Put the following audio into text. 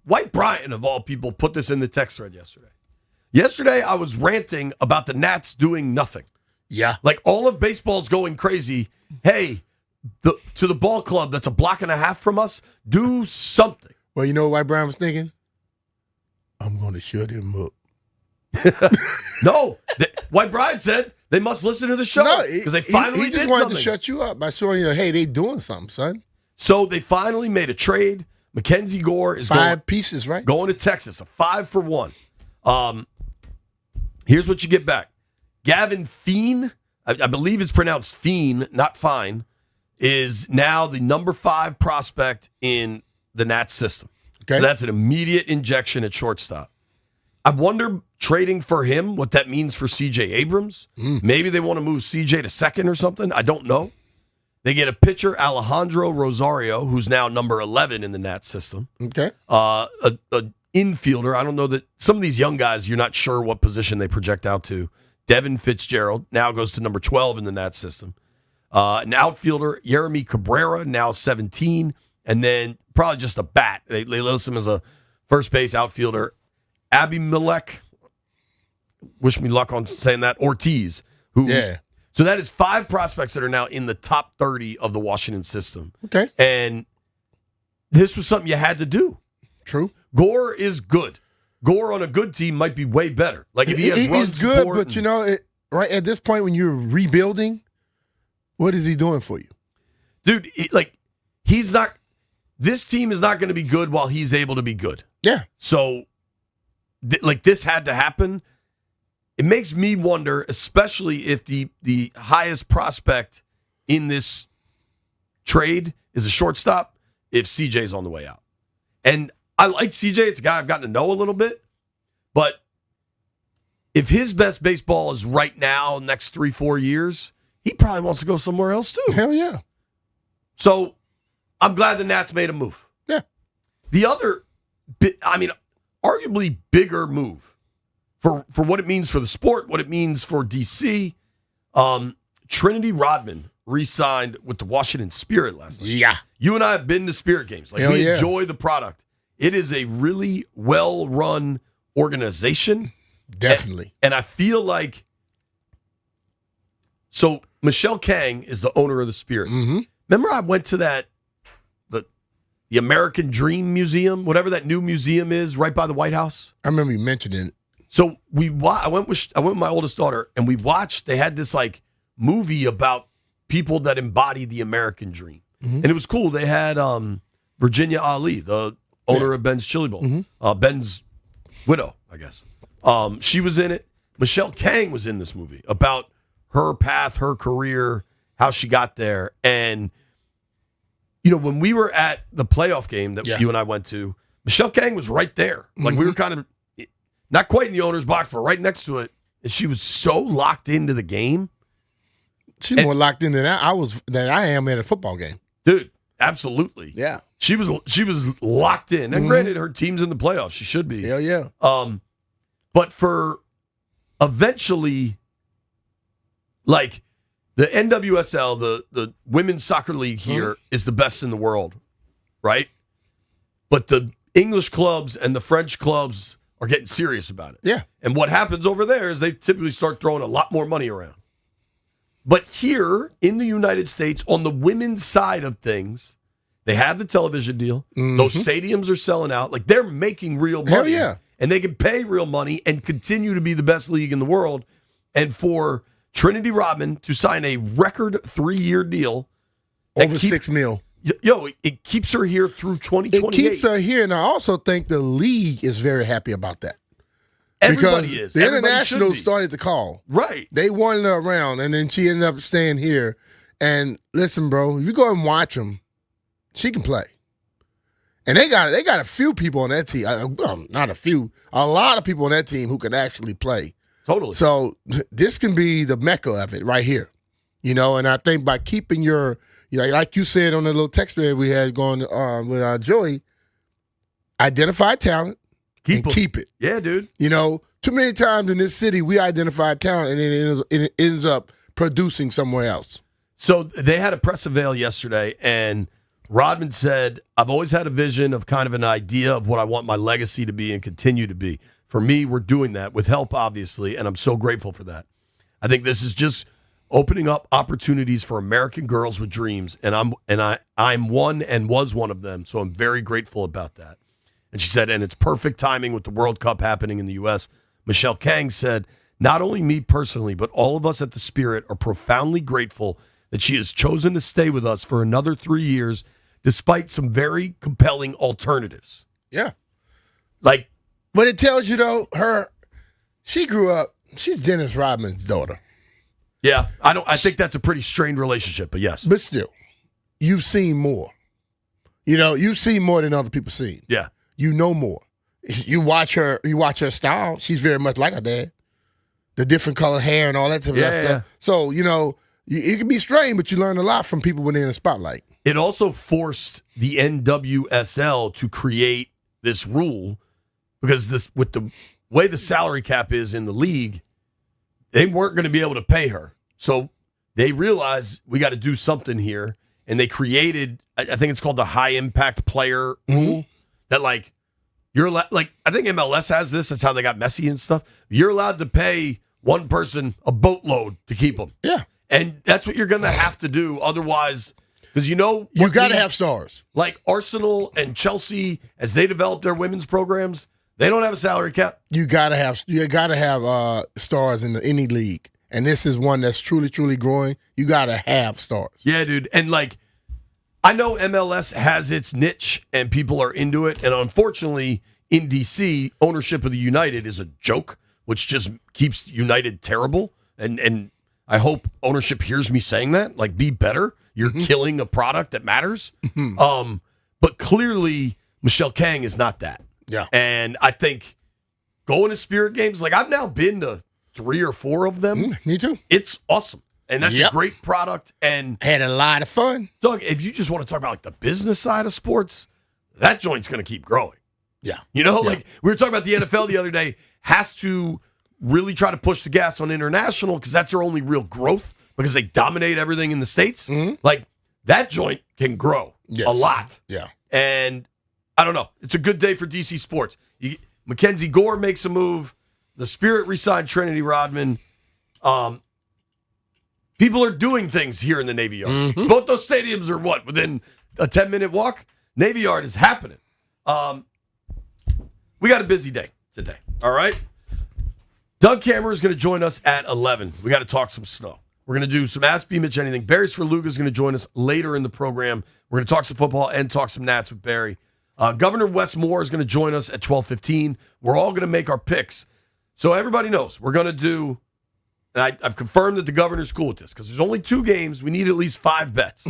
White Bryant, of all people, put this in the text thread yesterday. Yesterday, I was ranting about the Nats doing nothing. Yeah. Like, all of baseball's going crazy. Hey, to the ball club that's a block and a half from us, do something. Well, you know what White Brown was thinking? I'm going to shut him up. No. White Bryant said they must listen to the show because they finally he just did wanted something. to shut you up by showing you, hey, they doing something, son. So they finally made a trade. MacKenzie Gore is Five pieces, right? going to Texas, a 5-for-1. Here's what you get back. Gavin Feen, I believe it's pronounced Feen, not Fine, is now the number 5 prospect in the Nats system. Okay. So that's an immediate injection at shortstop. I wonder, trading for him, what that means for C.J. Abrams. Maybe they want to move C.J. to second or something. I don't know. They get a pitcher, Alejandro Rosario, who's now number 11 in the Nats system. Okay. An infielder. I don't know that some of these young guys, you're not sure what position they project out to. Devin Fitzgerald now goes to number 12 in the Nats system. An outfielder, Yeremy Cabrera, now 17. And then probably just a bat. They list him as a first base outfielder. Abimelech, wish me luck on saying that, Ortiz. So that is 5 prospects that are now in the top 30 of the Washington system. Okay. And this was something you had to do. True. Gore is good. Gore on a good team might be way better. Like if he has run he's good, support but right at this point when you're rebuilding, what is he doing for you? Dude, he's not – this team is not going to be good while he's able to be good. Yeah. So, this had to happen. It makes me wonder, especially if the highest prospect in this trade is a shortstop, if CJ's on the way out. And I like CJ. It's a guy I've gotten to know a little bit. But if his best baseball is right now, next 3-4 years, he probably wants to go somewhere else too. Hell yeah. So I'm glad the Nats made a move. Yeah. The other, arguably bigger move for what it means for the sport, what it means for DC, Trinity Rodman re-signed with the Washington Spirit last night. Yeah. You and I have been to Spirit games. Hell we yeah. enjoy the product. It is a really well-run organization. Definitely. And I feel like, so Michelle Kang is the owner of the Spirit. Mm-hmm. Remember I went to the American Dream Museum, whatever that new museum is right by the White House? I remember you mentioning it. So I went with my oldest daughter, and we watched, they had this movie about people that embody the American dream. Mm-hmm. And it was cool. They had Virginia Ali, the owner of Ben's Chili Bowl, Ben's widow, I guess. She was in it. Michelle Kang was in this movie about her path, her career, how she got there. And, when we were at the playoff game that you and I went to, Michelle Kang was right there. Like we were kind of not quite in the owner's box, but right next to it. And she was so locked into the game. She's more locked in than I am at a football game. Dude, absolutely. Yeah. She was locked in. And granted, her team's in the playoffs. She should be. Hell yeah. But for eventually, the NWSL, the women's soccer league here is the best in the world, right? But the English clubs and the French clubs are getting serious about it. Yeah. And what happens over there is they typically start throwing a lot more money around. But here in the United States, on the women's side of things, they have the television deal. Those stadiums are selling out. They're making real money. Hell yeah. And they can pay real money and continue to be the best league in the world. And for Trinity Rodman to sign a record 3-year deal. Over $6 million. It keeps her here through 2028. It keeps her here, and I also think the league is very happy about that. Everybody because is. The Everybody international started to call. Right. They wanted her around, and then she ended up staying here. And listen, bro, if you go and watch them, she can play. And they got a few people on that team. Not a few. A lot of people on that team who can actually play. Totally. So this can be the mecca of it right here. And I think by keeping your, like you said on the little text thread we had going with Joey, identify talent and keep it. Yeah, dude. Too many times in this city we identify talent and then it ends up producing somewhere else. So they had a press avail yesterday, and Rodman said, I've always had a vision of kind of an idea of what I want my legacy to be and continue to be. For me, we're doing that with help, obviously, and I'm so grateful for that. I think this is just opening up opportunities for American girls with dreams, and I'm one and was one of them, so I'm very grateful about that. And she said, and it's perfect timing with the World Cup happening in the U.S. Michelle Kang said, not only me personally, but all of us at the Spirit are profoundly grateful that she has chosen to stay with us for another 3 years, despite some very compelling alternatives. Yeah. Like, but it tells you, though, she grew up, she's Dennis Rodman's daughter. Yeah, I think that's a pretty strained relationship, but yes. But still, you've seen more. You know, you've seen more than other people seen. Yeah. You know more. You watch her style, she's very much like her dad. The different color hair and all that type of stuff. Yeah. So, you know, it can be strange, but you learn a lot from people when they're in the spotlight. It also forced the NWSL to create this rule because with the way the salary cap is in the league, they weren't going to be able to pay her. So they realized we got to do something here. And they created, I think it's called the high impact player rule that like, you're like, I think MLS has this. That's how they got Messi and stuff. You're allowed to pay one person a boatload to keep them. Yeah. And that's what you're going to have to do. Otherwise, because you got to have stars. Like Arsenal and Chelsea, as they develop their women's programs, they don't have a salary cap. You got to have stars in any league. And this is one that's truly, truly growing. You got to have stars. Yeah, dude. And like, I know MLS has its niche and people are into it. And unfortunately, in DC, ownership of the United is a joke, which just keeps United terrible. And I hope ownership hears me saying that. Like, be better. You're killing a product that matters. But clearly, Michelle Kang is not that. Yeah. And I think going to Spirit games, like I've now been to 3 or 4 of them. Me too. It's awesome. And that's a great product. And had a lot of fun. Doug, if you just want to talk about like the business side of sports, that joint's going to keep growing. Yeah. You know, like we were talking about the NFL the other day, has to really try to push the gas on international because that's their only real growth because they dominate everything in the States. Like that joint can grow a lot. Yeah. And I don't know. It's a good day for DC sports. MacKenzie Gore makes a move. The Spirit re-signed Trinity Rodman. People are doing things here in the Navy Yard. Both those stadiums are within a 10-minute walk? Navy Yard is happening. We got a busy day today, all right? Doug Kammerer is going to join us at 11. We got to talk some snow. We're going to do some Ask BMitch Anything. Barry's for Luga is going to join us later in the program. We're going to talk some football and talk some Nats with Barry. Governor Wes Moore is going to join us at 12:15. We're all going to make our picks. So everybody knows we're going to do, and I've confirmed that the governor's cool with this because there's only 2 games. We need at least 5 bets.